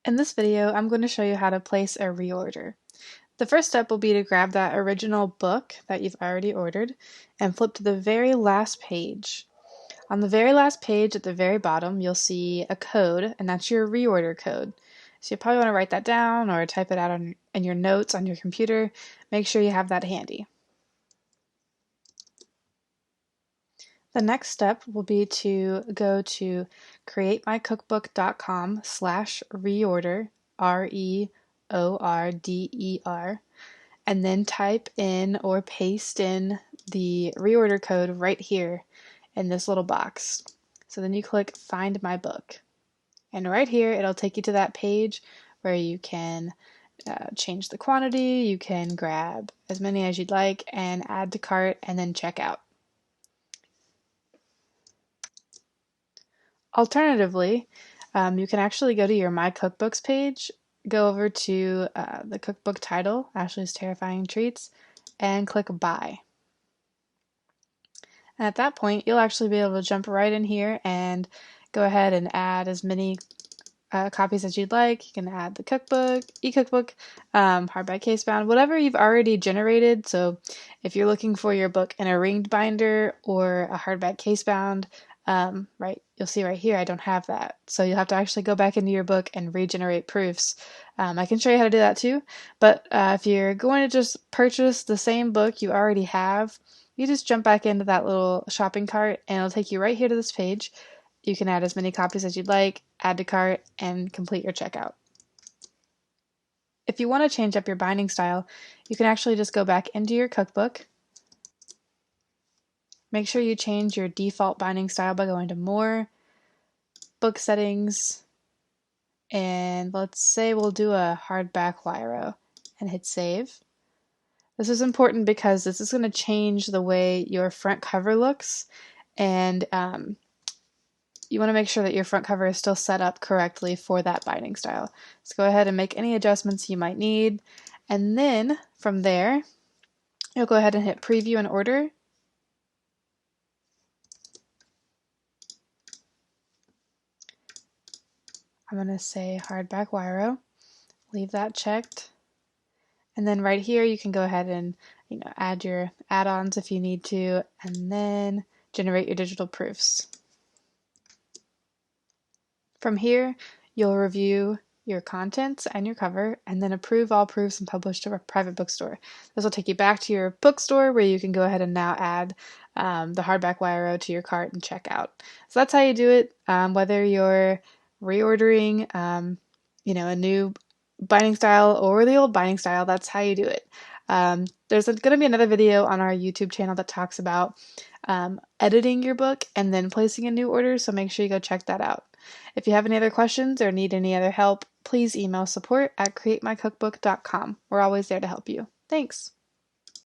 In this video, I'm going to show you how to place a reorder. The first step will be to grab that original book that you've already ordered and flip to the very last page. On the very last page at the very bottom, you'll see a code, and that's your reorder code. So you probably want to write that down or type it out in your notes on your computer. Make sure you have that handy. The next step will be to go to CreateMyCookbook.com/reorder, REORDER, and then type in or paste in the reorder code right here in this little box. So then you click Find My Book. And right here, it'll take you to that page where you can change the quantity, you can grab as many as you'd like, and add to cart, and then check out. Alternatively, you can actually go to your My Cookbooks page, go over to the cookbook title, Ashley's Terrifying Treats, and click Buy. And at that point, you'll actually be able to jump right in here and go ahead and add as many copies as you'd like. You can add the cookbook, e-cookbook, hardback casebound, whatever you've already generated. So if you're looking for your book in a ringed binder or a hardback casebound, right, you'll see right here I don't have that. So you'll have to actually go back into your book and regenerate proofs. I can show you how to do that too, but if you're going to just purchase the same book you already have, you just jump back into that little shopping cart and it'll take you right here to this page. You can add as many copies as you'd like, add to cart, and complete your checkout. If you want to change up your binding style, you can actually just go back into your cookbook. Make sure you change your default binding style by going to More, Book Settings, and let's say we'll do a hardback Wiro and hit Save. This is important because this is going to change the way your front cover looks, and you want to make sure that your front cover is still set up correctly for that binding style. So go ahead and make any adjustments you might need, and then from there you'll go ahead and hit Preview and Order. I'm going to say hardback Wiro, leave that checked, and then right here you can go ahead and add your add-ons if you need to, and then generate your digital proofs. From here, you'll review your contents and your cover, and then approve all proofs and publish to a private bookstore. This will take you back to your bookstore where you can go ahead and now add the hardback Wiro to your cart and check out. So that's how you do it, whether you're reordering a new binding style or the old binding style. That's how you do it. There's going to be another video on our YouTube channel that talks about editing your book and then placing a new order, so make sure you go check that out. If you have any other questions or need any other help, please email support@createmycookbook.com. We're always there to help you. Thanks!